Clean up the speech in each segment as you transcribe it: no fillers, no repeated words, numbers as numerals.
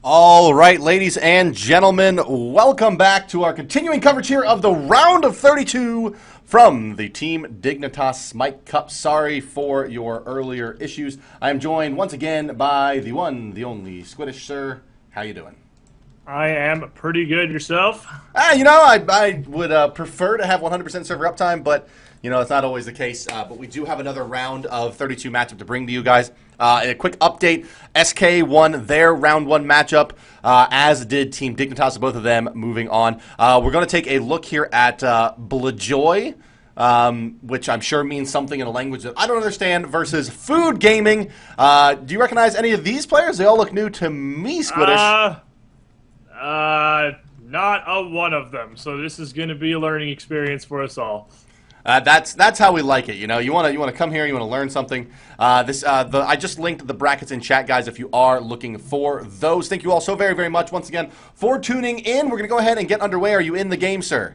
All right, ladies and gentlemen, welcome back to our continuing coverage here of the round of 32 from the Team Dignitas Smite Cup. Sorry for your earlier issues. I am joined once again by the one, the only Squiddish. Sir, how you doing? I am pretty good. Yourself? I would prefer to have 100% server uptime, but it's not always the case. But we do have another round of 32 matchup to bring to you guys. A quick update, SK won their round one matchup, as did Team Dignitas, both of them moving on. We're going to take a look here at Blejoi, which I'm sure means something in a language that I don't understand, versus Food Gaming. Do you recognize any of these players? They all look new to me, Squiddish. Not a one of them. So this is going to be a learning experience for us all. That's how we like it. You want to come here, you want to learn something. I just linked the brackets in chat, guys, if you are looking for those. Thank you all so very, very much once again for tuning in. We're going to go ahead and get underway. Are you in the game, sir?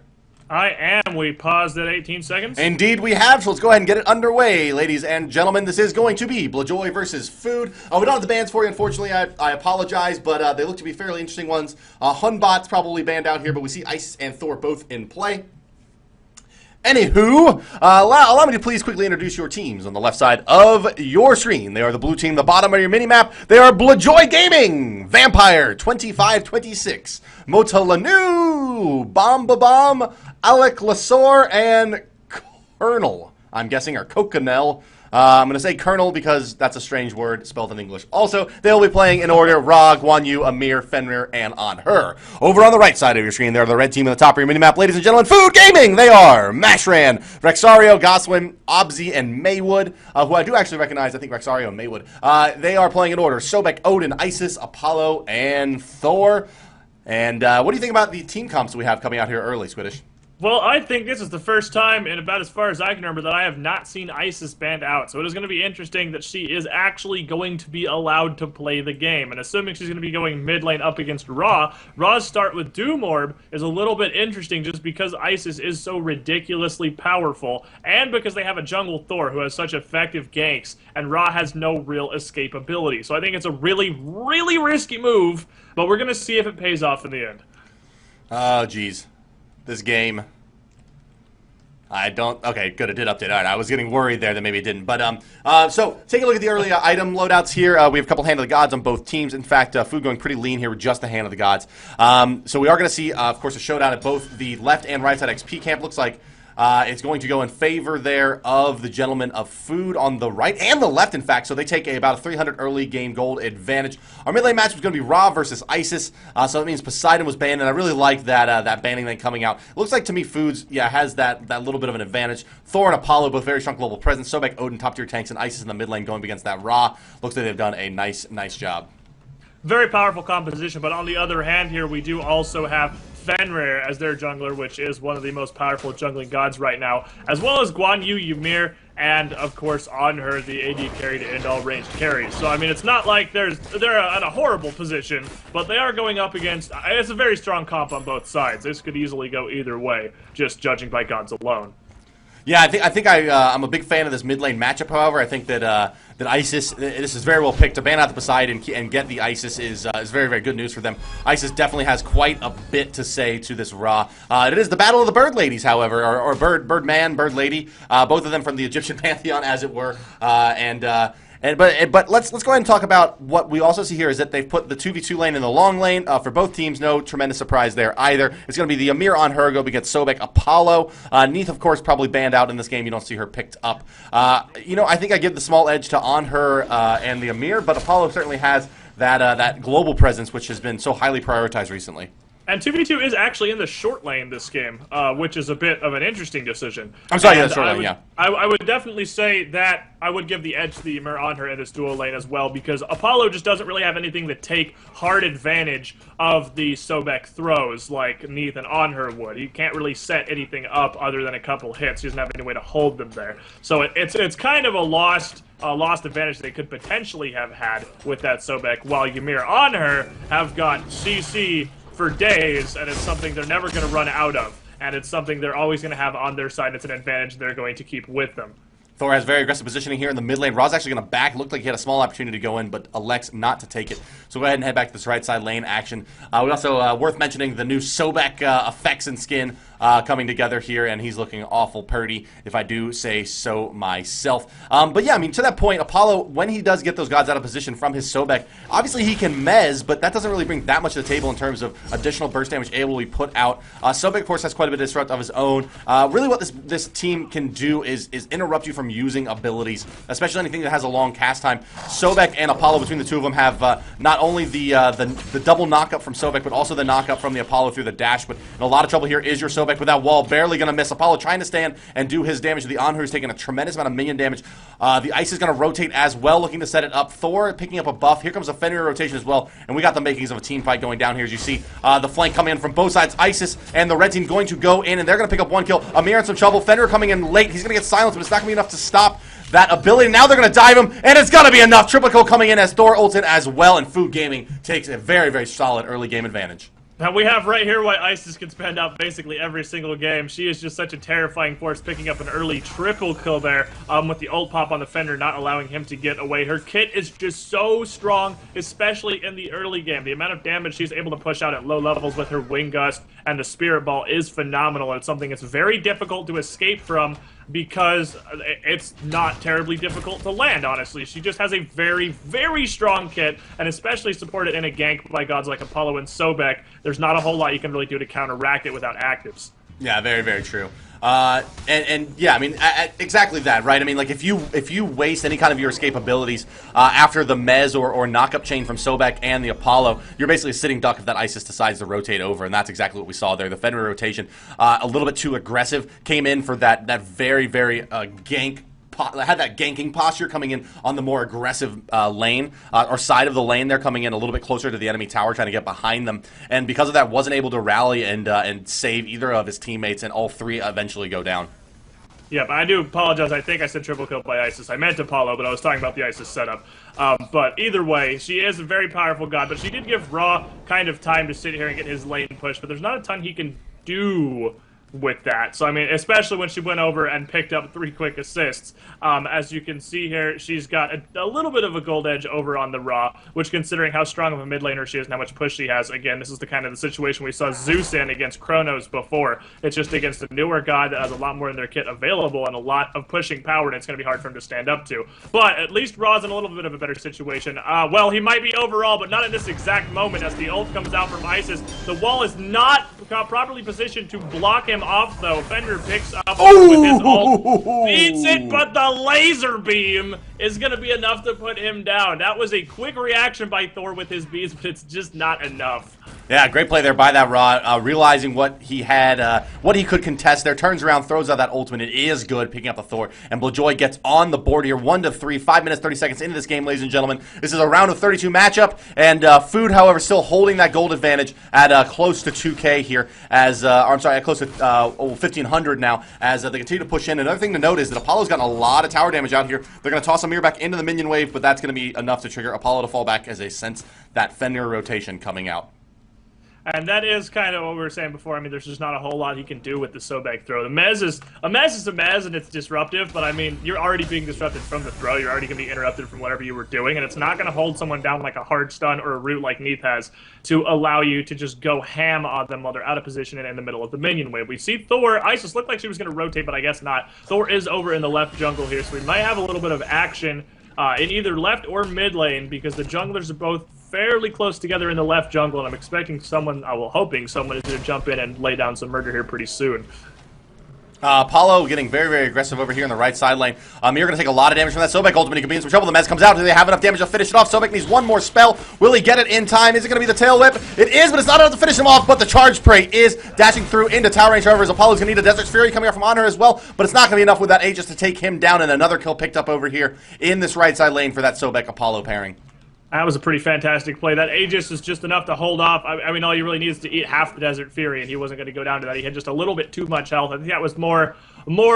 I am. We paused at 18 seconds. Indeed we have, so let's go ahead and get it underway, ladies and gentlemen. This is going to be Blejoi versus Food. We don't have the bans for you, unfortunately. I apologize, but they look to be fairly interesting ones. Hunbot's probably banned out here, but we see Isis and Thor both in play. Anywho, allow me to please quickly introduce your teams on the left side of your screen. They are the blue team, the bottom of your minimap. They are Blejoi Gaming, Vampire 2526, Motalanu, Bomb, Alec Lasor, and Colonel. I'm guessing, or Coconel. I'm going to say Colonel because that's a strange word spelled in English. Also, they'll be playing in order Ra, Guan Yu, Amir, Fenrir, and Anher. Over on the right side of your screen, they're the red team at the top of your minimap. Ladies and gentlemen, Food Gaming! They are Mashran, Rexario, Goswin, Obzi, and Maywood, who I do actually recognize. I think Rexario and Maywood. They are playing in order Sobek, Odin, Isis, Apollo, and Thor. And what do you think about the team comps we have coming out here early, Squiddish? Well, I think this is the first time, in about as far as I can remember, that I have not seen Isis banned out. So it is going to be interesting that she is actually going to be allowed to play the game. And assuming she's going to be going mid lane up against Ra, Ra's start with Doom Orb is a little bit interesting just because Isis is so ridiculously powerful, and because they have a jungle Thor who has such effective ganks, and Ra has no real escapability. So I think it's a really, really risky move, but we're going to see if it pays off in the end. Oh, geez. This game, okay, good, it did update. All right, I was getting worried there that maybe it didn't. But, so, take a look at the early item loadouts here. We have a couple Hand of the Gods on both teams. In fact, Food going pretty lean here with just the Hand of the Gods. So we are going to see, of course, a showdown at both the left and right side XP camp. Looks like it's going to go in favor there of the gentleman of Food on the right and the left, in fact. So they take about a 300 early game gold advantage. Our mid lane match is going to be Ra versus Isis. So that means Poseidon was banned, and I really like that banning thing coming out. It looks like to me Foods, has that little bit of an advantage. Thor and Apollo, both very strong global presence. Sobek, Odin, top tier tanks, and Isis in the mid lane going against that Ra. Looks like they've done a nice job. Very powerful composition, but on the other hand here, we do also have Fenrir as their jungler, which is one of the most powerful jungling gods right now, as well as Guan Yu, Ymir, and, of course, Anher, the AD carry to end all ranged carries. So, I mean, it's not like they're in a horrible position, but they are going up against... It's a very strong comp on both sides. This could easily go either way, just judging by gods alone. Yeah, I'm a big fan of this mid lane matchup. However, I think that Isis, this is very well picked to ban out the Poseidon and get the Isis is very, very good news for them. Isis definitely has quite a bit to say to this Ra. It is the battle of the bird ladies, however, or bird man, bird lady, both of them from the Egyptian pantheon, as it were, But let's go ahead and talk about what we also see here is that they've put the 2v2 lane in the long lane for both teams. No tremendous surprise there either. It's going to be the Amir on her go against Sobek, Apollo. Neith, of course, probably banned out in this game. You don't see her picked up. I think I give the small edge to on her and the Amir, but Apollo certainly has that global presence, which has been so highly prioritized recently. And 2v2 is actually in the short lane this game, which is a bit of an interesting decision. I'm sorry, yeah, the short lane, yeah. I would definitely say that I would give the edge to the Ymir on her in this dual lane as well, because Apollo just doesn't really have anything to take hard advantage of the Sobek throws like Neith and on her would. He can't really set anything up other than a couple hits. He doesn't have any way to hold them there. So it's kind of a lost advantage they could potentially have had with that Sobek, while Ymir on her have got CC for days, and it's something they're never going to run out of, and it's something they're always going to have on their side. It's an advantage they're going to keep with them. Thor has very aggressive positioning here in the mid lane. Ra's actually going to back. Looked like he had a small opportunity to go in, but elects not to take it. So go ahead and head back to this right side lane action. We also, worth mentioning, the new Sobek effects and skin coming together here, and he's looking awful purty, if I do say so myself. But yeah, I mean, to that point, Apollo, when he does get those gods out of position from his Sobek, obviously he can mez, but that doesn't really bring that much to the table in terms of additional burst damage able to be put out. Sobek, of course, has quite a bit of disrupt of his own. Really what this team can do is interrupt you from using abilities, especially anything that has a long cast time. Sobek and Apollo, between the two of them, have not only the double knockup from Sobek, but also the knockup from the Apollo through the dash. But in a lot of trouble here is your Sobek with that wall, barely going to miss. Apollo trying to stand and do his damage. The Anhur is taking a tremendous amount of minion damage. The Ice is going to rotate as well, looking to set it up. Thor picking up a buff. Here comes a Fenrir rotation as well, and we got the makings of a team fight going down here. As you see, the flank coming in from both sides. Isis and the red team going to go in, and they're going to pick up one kill. Amir in some trouble. Fenrir coming in late. He's going to get silenced, but it's not going to be enough to stop that ability. Now they're going to dive him, and it's going to be enough. Triple kill coming in as Thor ults in as well, and Food Gaming takes a very, very solid early game advantage. Now we have right here why Isis can spend out basically every single game. She is just such a terrifying force, picking up an early triple kill there with the ult pop on the Fender, not allowing him to get away. Her kit is just so strong, especially in the early game. The amount of damage she's able to push out at low levels with her Wing Gust and the Spirit Ball is phenomenal. It's something that's very difficult to escape from, because it's not terribly difficult to land, honestly. She just has a very, very strong kit, and especially supported in a gank by gods like Apollo and Sobek, there's not a whole lot you can really do to counteract it without actives. Yeah, very, very true. And yeah, I mean, exactly that, right? I mean, like, if you waste any kind of your escape abilities after the Mez or knock-up chain from Sobek and the Apollo, you're basically a sitting duck if that Isis decides to rotate over, and that's exactly what we saw there. The Fenrir rotation, a little bit too aggressive, came in for that very, very gank. Had that ganking posture coming in on the more aggressive lane, or side of the lane. They're coming in a little bit closer to the enemy tower, trying to get behind them. And because of that, wasn't able to rally and save either of his teammates, and all three eventually go down. Yeah, but I do apologize. I think I said triple kill by Isis. I meant Apollo, but I was talking about the Isis setup. But either way, she is a very powerful god, but she did give Ra kind of time to sit here and get his lane push, but there's not a ton he can do with that. So, I mean, especially when she went over and picked up 3 quick assists. As you can see here, she's got a little bit of a gold edge over on the Ra, which, considering how strong of a mid laner she is and how much push she has, again, this is the kind of the situation we saw Zeus in against Kronos before. It's just against a newer god that has a lot more in their kit available and a lot of pushing power, and it's going to be hard for him to stand up to. But at least Ra's in a little bit of a better situation. Well, he might be overall, but not in this exact moment as the ult comes out from Isis. The wall is not properly positioned to block him off, though. Fender picks up with his ult, beats it, but the laser beam is going to be enough to put him down. That was a quick reaction by Thor with his beams, but it's just not enough. Yeah, great play there by that Ra, realizing what he had, what he could contest there, turns around, throws out that ultimate. It is good, picking up the Thor, and Blejoi gets on the board here, 1-3, 5 minutes, 30 seconds into this game, ladies and gentlemen. This is a round of 32 matchup, and Food, however, still holding that gold advantage at close to 2K here, as, or I'm sorry, at close to 1,500 now, as they continue to push in. Another thing to note is that Apollo's gotten a lot of tower damage out here. They're going to toss Amir back into the minion wave, but that's going to be enough to trigger Apollo to fall back as they sense that Fenrir rotation coming out. And that is kind of what we were saying before. I mean, there's just not a whole lot he can do with the Sobek throw. The Mez is a Mez, and it's disruptive, but I mean, you're already being disrupted from the throw. You're already going to be interrupted from whatever you were doing, and it's not going to hold someone down like a hard stun or a root like Neath has to allow you to just go ham on them while they're out of position and in the middle of the minion wave. We see Thor. Isis looked like she was going to rotate, but I guess not. Thor is over in the left jungle here, so we might have a little bit of action in either left or mid lane, because the junglers are both fairly close together in the left jungle, and I'm expecting someone, hoping someone is going to jump in and lay down some murder here pretty soon. Apollo getting very, very aggressive over here in the right side lane. You're going to take a lot of damage from that Sobek ultimate. He could be in some trouble. The Mez comes out. Do they have enough damage to finish it off? Sobek needs one more spell. Will he get it in time? Is it going to be the tail whip? It is, but it's not enough to finish him off. But the charge spray is dashing through into tower range. However, as Apollo's going to need a Desert's Fury coming out from Honor as well. But it's not going to be enough with that Aegis to take him down. And another kill picked up over here in this right side lane for that Sobek-Apollo pairing. That was a pretty fantastic play. That Aegis is just enough to hold off. I mean, all you really need is to eat half the Desert Fury, and he wasn't going to go down to that. He had just a little bit too much health. I think that was more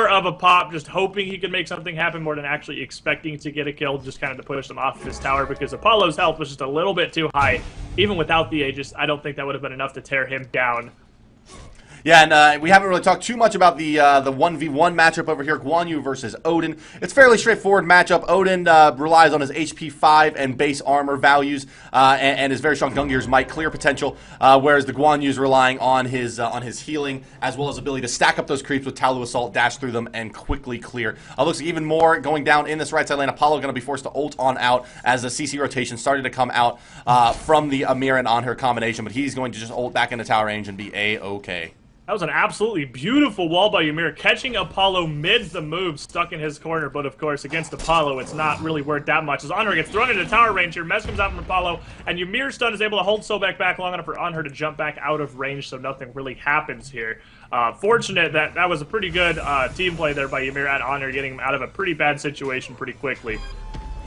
of a pop, just hoping he could make something happen more than actually expecting to get a kill, just kind of to push him off of his tower, because Apollo's health was just a little bit too high. Even without the Aegis, I don't think that would have been enough to tear him down. Yeah, and we haven't really talked too much about the 1v1 matchup over here, Guan Yu versus Odin. It's a fairly straightforward matchup. Odin relies on his HP 5 and base armor values, and his very strong Gungir's might clear potential, whereas the Guan Yu's relying on his healing, as well as ability to stack up those creeps with Talu Assault, dash through them, and quickly clear. Looks like even more going down in this right side lane. Apollo going to be forced to ult on out as the CC rotation started to come out from the Amir and Anhur combination, but he's going to just ult back into tower range and be A-okay. That was an absolutely beautiful wall by Ymir, catching Apollo mid the move, stuck in his corner, but of course, against Apollo, it's not really worth that much. As Anhur gets thrown into tower range here, Mez comes out from Apollo, and Ymir's stun is able to hold Sobek back long enough for Anhur to jump back out of range, so nothing really happens here. Fortunate that was a pretty good team play there by Ymir and Anhur, getting him out of a pretty bad situation pretty quickly.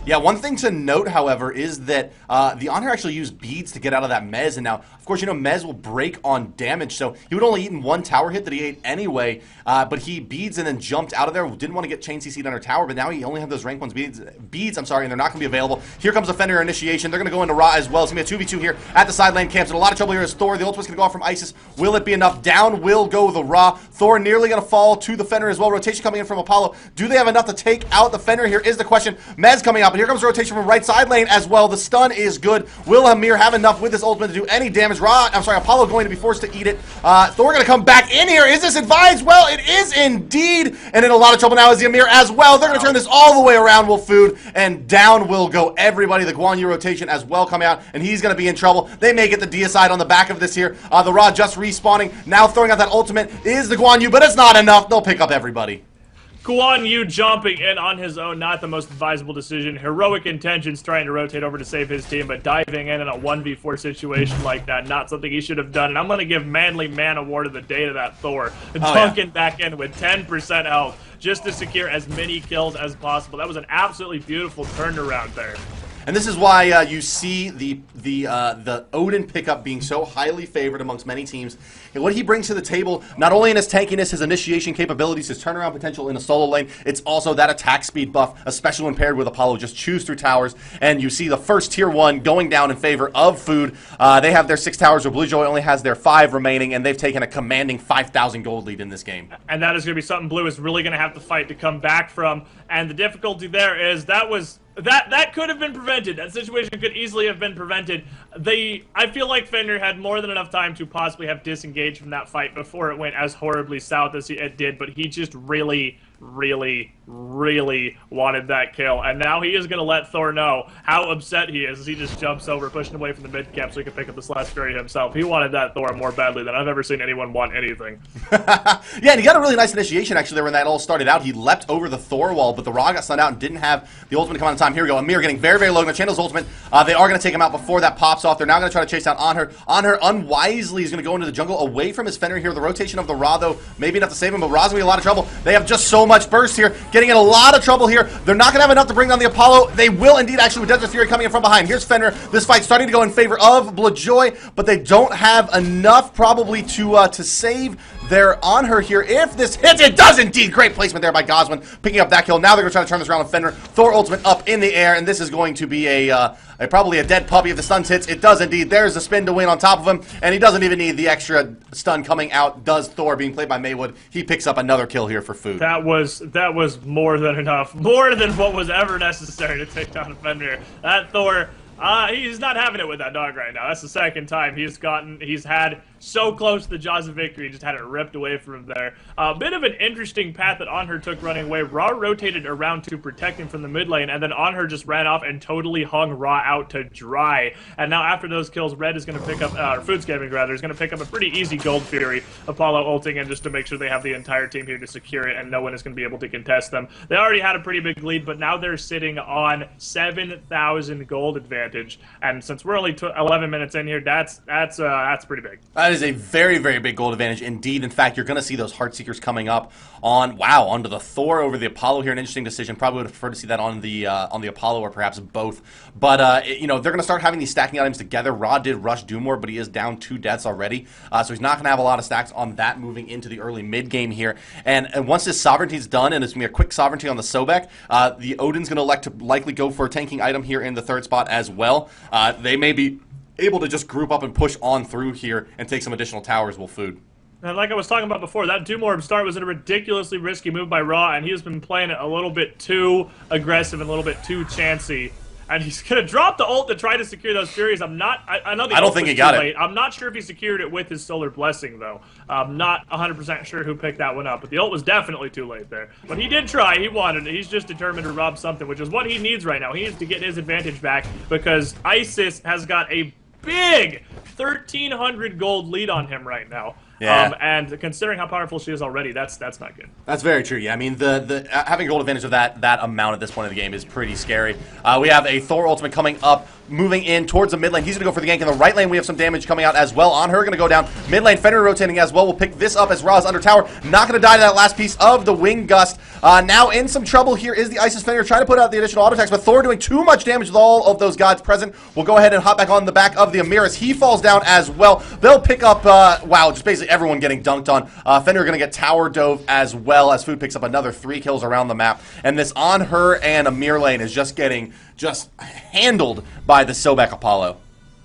Yeah, one thing to note, however, is that the Anhur actually used beads to get out of that Mez, and now, of course, you know, Mez will break on damage, so he would only eaten one tower hit that he ate anyway, but he beads and then jumped out of there, didn't want to get chain CC'd under tower, but now he only had those rank 1 beads, and they're not going to be available. Here comes the Fenrir initiation. They're going to go into Ra as well. It's going to be a 2v2 here at the side lane camps, and a lot of trouble here is Thor. The ultimate's going to go off from Isis. Will it be enough? Down will go the Ra. Thor nearly going to fall to the Fenrir as well. Rotation coming in from Apollo. Do they have enough to take out the Fenrir? Here is the question. Mez coming up, but here comes the rotation from right side lane as well. The stun is good. Will Amir have enough with this ultimate to do any damage? Apollo going to be forced to eat it. Thor going to come back in here. Is this advised? Well, it is indeed. And in a lot of trouble now is the Amir as well. They're going to turn this all the way around, Will Food, and down will go everybody. The Guan Yu rotation as well coming out, and he's going to be in trouble. They may get the deicide on the back of this here. The Ra just respawning. Now throwing out that ultimate is the Guan Yu, but it's not enough. They'll pick up everybody. Guan Yu jumping in on his own, not the most advisable decision. Heroic intentions trying to rotate over to save his team, but diving in a 1v4 situation like that, not something he should have done. And I'm going to give Manly Man Award of the day to that Thor. Dunking back in with 10% health just to secure as many kills as possible. That was an absolutely beautiful turnaround there. And this is why you see the Odin pickup being so highly favored amongst many teams. And what he brings to the table, not only in his tankiness, his initiation capabilities, his turnaround potential in a solo lane, it's also that attack speed buff, especially when paired with Apollo. Just chews through towers, and you see the first tier 1 going down in favor of Food. They have their 6 towers, where Blejoi only has their 5 remaining, and they've taken a commanding 5,000 gold lead in this game. And that is going to be something Blue is really going to have to fight to come back from. And the difficulty there is that could have been prevented. That situation could easily have been prevented. I feel like Fenrir had more than enough time to possibly have disengaged from that fight before it went as horribly south as it did, but he just really wanted that kill, and now he is going to let Thor know how upset he is as he just jumps over, pushing away from the mid cap so he can pick up the Slash Fury himself. He wanted that Thor more badly than I've ever seen anyone want anything. Yeah, and he got a really nice initiation actually there when that all started out. He leapt over the Thor wall, but the Ra got stunned out and didn't have the ultimate come on in time. Here we go. Amir getting very, very low. Going to channel his ultimate. They are going to take him out before that pops off. They're now going to try to chase down Anhur. Anhur unwisely is going to go into the jungle away from his Fenrir here. The rotation of the Ra, though, maybe enough to save him, but Ra's going to be in a lot of trouble. They have just so much burst here. Getting in a lot of trouble here. They're not going to have enough to bring down the Apollo. They will indeed actually with Desert Fury coming in from behind. Here's Fenrir. This fight starting to go in favor of Blejoi, but they don't have enough probably to save their Anhur here. If this hits, it does indeed. Great placement there by Goswin, picking up that kill. Now they're going to try to turn this around on Fenrir. Thor ultimate up in the air, and this is going to be probably a dead puppy if the stun hits. It does indeed. There's a spin to win on top of him, and he doesn't even need the extra stun coming out. Does Thor, being played by Maywood. He picks up another kill here for Food. That was more than enough. More than what was ever necessary to take down Fenrir. That Thor, he's not having it with that dog right now. That's the second time he's had so close to the jaws of victory, just had it ripped away from him there. A bit of an interesting path that Anhur took running away. Ra rotated around to protect him from the mid lane, and then Anhur just ran off and totally hung Ra out to dry. And now after those kills, Red is going to pick up, or Food's Gaming rather, is going to pick up a pretty easy Gold Fury. Apollo ulting in just to make sure they have the entire team here to secure it, and no one is going to be able to contest them. They already had a pretty big lead, but now they're sitting on 7,000 gold advantage. And since we're only 11 minutes in here, that's pretty big. That is a very, very big gold advantage indeed. In fact, you're going to see those Heartseekers coming up onto the Thor over the Apollo here. An interesting decision. Probably would have preferred to see that on the Apollo or perhaps both. But they're going to start having these stacking items together. Rod did rush Doomore, but he is down 2 deaths already, so he's not going to have a lot of stacks on that moving into the early mid game here. And once his sovereignty's done, and it's going to be a quick sovereignty on the Sobek, the Odin's going to likely go for a tanking item here in the 3rd spot as well. They may be able to just group up and push on through here and take some additional towers. Will Food. And like I was talking about before, that Doom Orb start was a ridiculously risky move by Raw, and he has been playing it a little bit too aggressive and a little bit too chancy. And he's going to drop the ult to try to secure those Furies. I know I don't think he got it. I'm not sure if he secured it with his Solar Blessing, though. I'm not 100% sure who picked that one up, but the ult was definitely too late there. But he did try. He wanted it. He's just determined to rob something, which is what he needs right now. He needs to get his advantage back because ISIS has got a big 1,300 gold lead on him right now. Yeah. And considering how powerful she is already, that's not good. That's very true. Yeah, I mean, the having a gold advantage of that amount at this point of the game is pretty scary. We have a Thor ultimate coming up, moving in towards the mid lane. He's going to go for the gank. In the right lane, we have some damage coming out as well. On her, going to go down. Mid lane, Fenrir rotating as well. We'll pick this up as Ra's under tower. Not going to die to that last piece of the Wing Gust. Now in some trouble here is the Isis Fenrir trying to put out the additional auto attacks, but Thor doing too much damage with all of those gods present. We'll go ahead and hop back on the back of the Amir as he falls down as well. They'll pick up, wow, just basically everyone getting dunked on. Fenrir going to get tower dove as well as Food picks up another 3 kills around the map. And this On Her and Amir lane is just getting handled by the Sobek Apollo.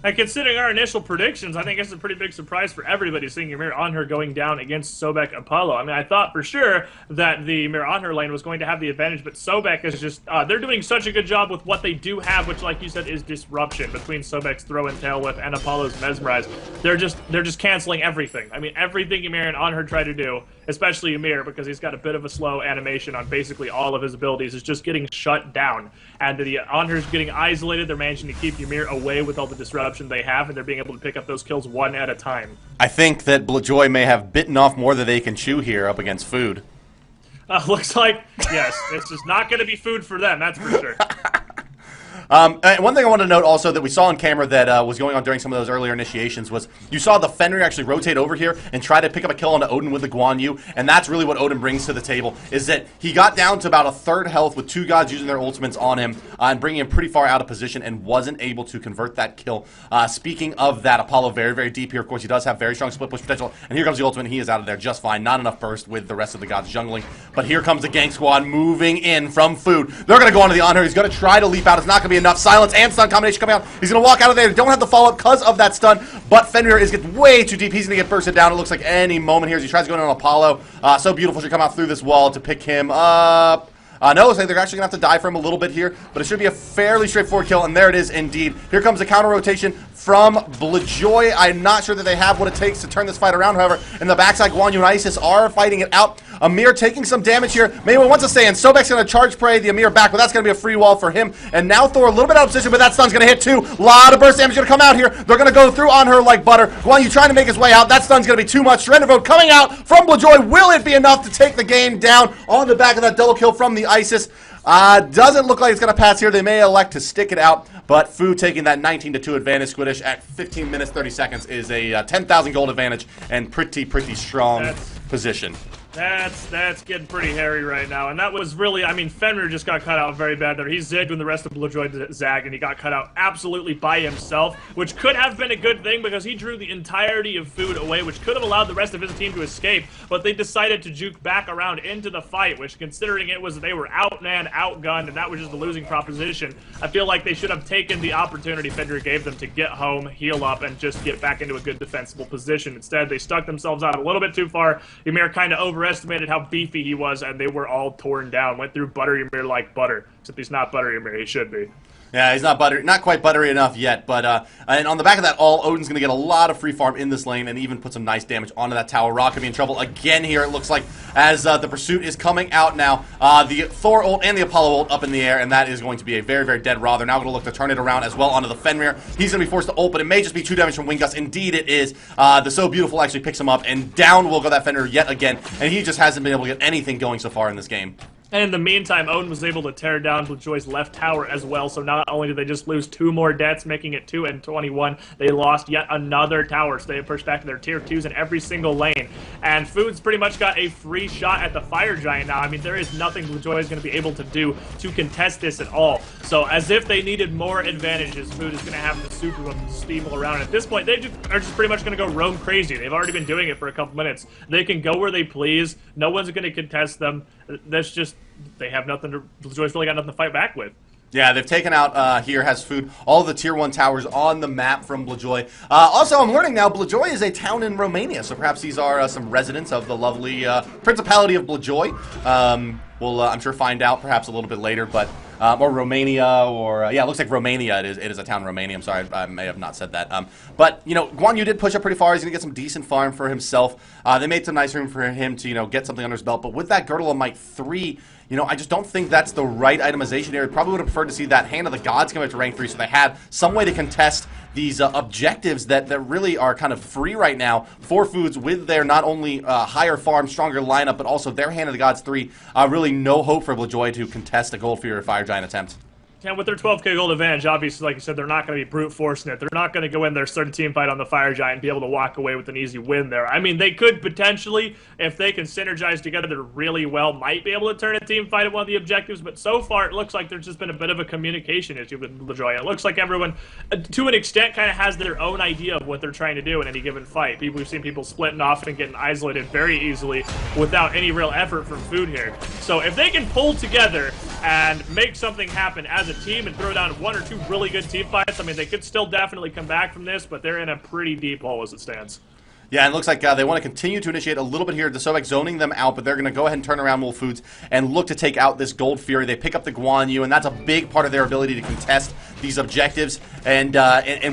And considering our initial predictions, I think it's a pretty big surprise for everybody seeing Ymir On Her going down against Sobek Apollo. I mean, I thought for sure that the Ymir On Her lane was going to have the advantage, but Sobek is just, they're doing such a good job with what they do have, which, like you said, is disruption between Sobek's Throw and Tail Whip and Apollo's Mesmerize. They're just canceling everything. I mean, everything Ymir and On Her try to do, especially Ymir, because he's got a bit of a slow animation on basically all of his abilities, is just getting shut down. And the On Her's getting isolated. They're managing to keep Ymir away with all the disruption they have, and they're being able to pick up those kills one at a time. I think that Blejoi may have bitten off more than they can chew here up against Food. Looks like, yes, it's just not going to be food for them, that's for sure. One thing I want to note also that we saw on camera that was going on during some of those earlier initiations was you saw the Fenrir actually rotate over here and try to pick up a kill onto Odin with the Guan Yu, and that's really what Odin brings to the table, is that he got down to about a third health with 2 gods using their ultimates on him and bringing him pretty far out of position and wasn't able to convert that kill. Speaking of that, Apollo very, very deep here. Of course, he does have very strong split push potential, and here comes the ultimate, and he is out of there just fine. Not enough burst with the rest of the gods jungling, but here comes the gank squad moving in from Food. They're going to go onto the On Her. He's going to try to leap out. It's not going to be enough. Silence and stun combination coming out. He's going to walk out of there. They don't have the follow-up because of that stun, but Fenrir is getting way too deep. He's going to get bursted down. It looks like any moment here as he tries to go in on Apollo. So beautiful should come out through this wall to pick him up. No, looks like they're actually going to have to die for him a little bit here, but it should be a fairly straightforward kill, and there it is indeed. Here comes the counter rotation from Blejoi. I'm not sure that they have what it takes to turn this fight around, however. In the backside, Guan Yu and Isis are fighting it out. Amir taking some damage here. Maybe wants to stay in. Sobek's going to charge prey the Amir back, but that's going to be a free wall for him. And now Thor a little bit out of position, but that stun's going to hit too. A lot of burst damage going to come out here. They're going to go through On Her like butter. Guan Yu trying to make his way out. That stun's going to be too much. Surrender vote coming out from Blejoi. Will it be enough to take the game down on the back of that double kill from the Isis? Doesn't look like it's going to pass here. They may elect to stick it out, but Fu taking that 19-2 advantage. Squiddish at 15 minutes 30 seconds is a 10,000 gold advantage and pretty strong position. That's getting pretty hairy right now, and that was really, I mean, Fenrir just got cut out very bad there. He zigged when the rest of Blejoi zagged, and he got cut out absolutely by himself, which could have been a good thing because he drew the entirety of Food away, which could have allowed the rest of his team to escape, but they decided to juke back around into the fight, which, considering it was they were outmanned, outgunned, and that was just the losing proposition, I feel like they should have taken the opportunity Fenrir gave them to get home, heal up, and just get back into a good defensible position. Instead, they stuck themselves out a little bit too far. Ymir kind of overestimated how beefy he was, and they were all torn down. Went through butter Ymir like butter, except he's not butter Ymir. He should be. Yeah, he's not quite buttery enough yet, but and on the back of that all, Odin's going to get a lot of free farm in this lane and even put some nice damage onto that tower. Rock could be in trouble again here, it looks like, as the pursuit is coming out now. The Thor ult and the Apollo ult up in the air, and that is going to be a very dead Ra. They're now going to look to turn it around as well onto the Fenrir. He's going to be forced to ult, but it may just be 2 damage from Wing Gust. Indeed it is. The So Beautiful actually picks him up, and down will go that Fenrir yet again, and he just hasn't been able to get anything going so far in this game. And in the meantime, Odin was able to tear down Blejoi's left tower as well, so not only did they just lose 2 more deaths, making it 2 and 21, they lost yet another tower, so they pushed back to their tier 2s in every single lane. And Food's pretty much got a free shot at the Fire Giant now. I mean, there is nothing Blejoi is going to be able to do to contest this at all. So as if they needed more advantages, Food is going to have the super weapon steamroll around. At this point, they are just pretty much going to go roam crazy. They've already been doing it for a couple minutes. They can go where they please. No one's going to contest them. That's just, they have nothing to, Blejoi's really got nothing to fight back with. Yeah, they've taken out Here Has Food, all the Tier 1 towers on the map from Blejoi. Also, I'm learning now, Blejoi is a town in Romania, so perhaps these are some residents of the lovely Principality of Blejoi. We'll, I'm sure, find out perhaps a little bit later, but... or Romania, or... yeah, it looks like Romania. It is a town in Romania. I'm sorry, I may have not said that. But, you know, Guan Yu did push up pretty far. He's going to get some decent farm for himself. They made some nice room for him to, you know, get something under his belt. But with that Girdle of Might 3... You know, I just don't think that's the right itemization here. Probably would have preferred to see that Hand of the Gods come up to rank 3 so they had some way to contest these objectives that really are kind of free right now for foods with their not only higher farm, stronger lineup, but also their Hand of the Gods 3. Really no hope for Blejoi to contest a Gold Fury or Fire Giant attempt. And with their 12k gold advantage, obviously, like you said, they're not going to be brute forcing it. They're not going to go in there, start a team fight on the Fire Giant, and be able to walk away with an easy win there. I mean, they could potentially, if they can synergize together really well, might be able to turn a team fight at one of the objectives, but so far it looks like there's just been a bit of a communication issue with Blejoi. It looks like everyone, to an extent, kind of has their own idea of what they're trying to do in any given fight. We've seen people splitting off and getting isolated very easily without any real effort from Food here. So if they can pull together and make something happen as a team and throw down 1 or 2 really good team fights, I mean, they could still definitely come back from this, but they're in a pretty deep hole as it stands. Yeah, and it looks like they want to continue to initiate a little bit here. The Sobek zoning them out, but they're going to go ahead and turn around Wolf Foods and look to take out this Gold Fury. They pick up the Guan Yu, and that's a big part of their ability to contest these objectives. And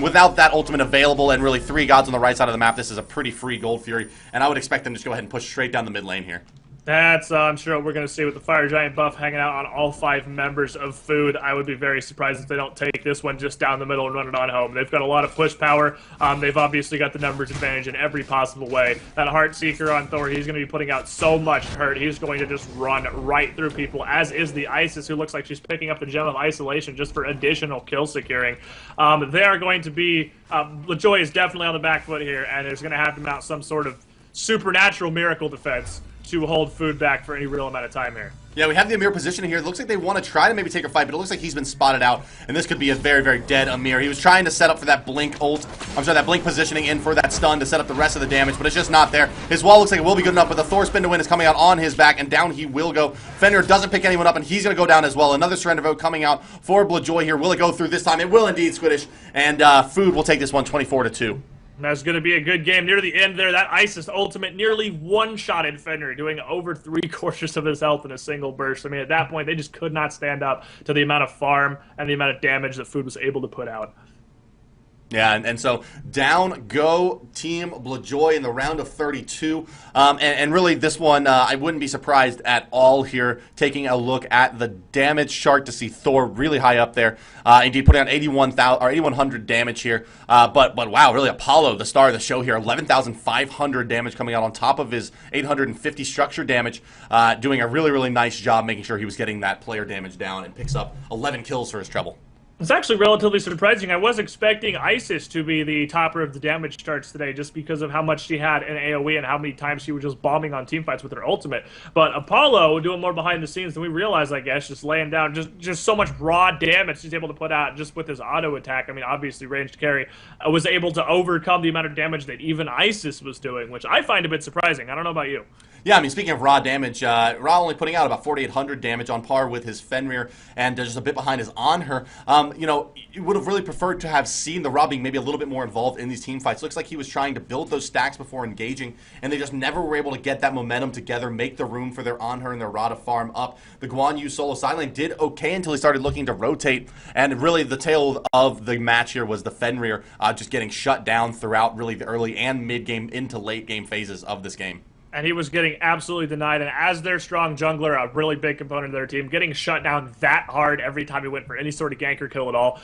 without that ultimate available and really 3 gods on the right side of the map, this is a pretty free Gold Fury. And I would expect them to just go ahead and push straight down the mid lane here. That's, I'm sure, what we're going to see with the Fire Giant buff hanging out on all 5 members of Food. I would be very surprised if they don't take this one just down the middle and run it on home. They've got a lot of push power. They've obviously got the numbers advantage in every possible way. That Heartseeker on Thor, he's going to be putting out so much hurt. He's going to just run right through people, as is the Isis, who looks like she's picking up the Gem of Isolation just for additional kill securing. They are going to be... Blejoi is definitely on the back foot here, and is going to have to mount some sort of supernatural miracle defense to hold Food back for any real amount of time here. Yeah, we have the Amir positioning here. It looks like they want to try to maybe take a fight, but it looks like he's been spotted out, and this could be a very, very dead Amir. He was trying to set up for that blink ult. I'm sorry, that blink positioning in for that stun to set up the rest of the damage, but it's just not there. His wall looks like it will be good enough, but the Thor spin to win is coming out on his back, and down he will go. Fenrir doesn't pick anyone up, and he's going to go down as well. Another surrender vote coming out for Blejoi here. Will it go through this time? It will indeed, Squiddish, and Food will take this one 24-2. That's going to be a good game. Near the end there, that Isis ultimate nearly one-shotted Fenrir, doing over 3/4 of his health in a single burst. I mean, at that point, they just could not stand up to the amount of farm and the amount of damage that Food was able to put out. Yeah, and so down go Team Blejoi in the round of 32. And really this one, I wouldn't be surprised at all here, taking a look at the damage chart to see Thor really high up there. Indeed, putting on 8,100 damage here. But wow, really Apollo, the star of the show here, 11,500 damage coming out on top of his 850 structure damage. Doing a really, really nice job making sure he was getting that player damage down, and picks up 11 kills for his treble. It's actually relatively surprising. I was expecting Isis to be the topper of the damage charts today just because of how much she had in AoE and how many times she was just bombing on teamfights with her ultimate. But Apollo doing more behind the scenes than we realized, I guess, just laying down just so much raw damage he's able to put out just with his auto attack. I mean, obviously, ranged carry was able to overcome the amount of damage that even Isis was doing, which I find a bit surprising. I don't know about you. Yeah, I mean, speaking of raw damage, Ra only putting out about 4,800 damage on par with his Fenrir, and just a bit behind his on her. You know, you would have really preferred to have seen the Ra being maybe a little bit more involved in these team fights. Looks like he was trying to build those stacks before engaging, and they just never were able to get that momentum together, make the room for their on her and their Ra to farm up. The Guan Yu solo side lane did okay until he started looking to rotate, and really the tail of the match here was the Fenrir just getting shut down throughout really the early and mid-game into late-game phases of this game. And he was getting absolutely denied. And as their strong jungler, a really big component of their team, getting shut down that hard every time he went for any sort of gank or kill at all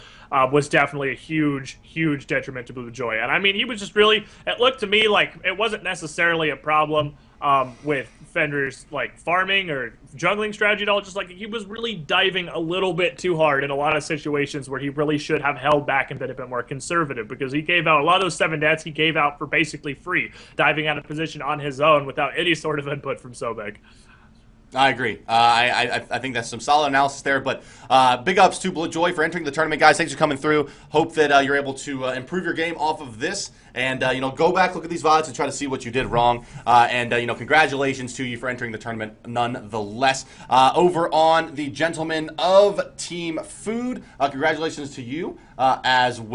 was definitely a huge, huge detriment to Blejoi. And I mean, he was just really, it looked to me like it wasn't necessarily a problem with Fenrir's like farming or jungling strategy at all. Just like he was really diving a little bit too hard in a lot of situations where he really should have held back and been a bit more conservative, because he gave out a lot of those 7 deaths he gave out for basically free, diving out of position on his own without any sort of input from Sobek. I agree. I think that's some solid analysis there. But big ups to Blejoi for entering the tournament, guys. Thanks for coming through. Hope that you're able to improve your game off of this, and go back, look at these VODs, and try to see what you did wrong. Congratulations to you for entering the tournament, nonetheless. Over on the Gentlemen of Team Food, congratulations to you as well.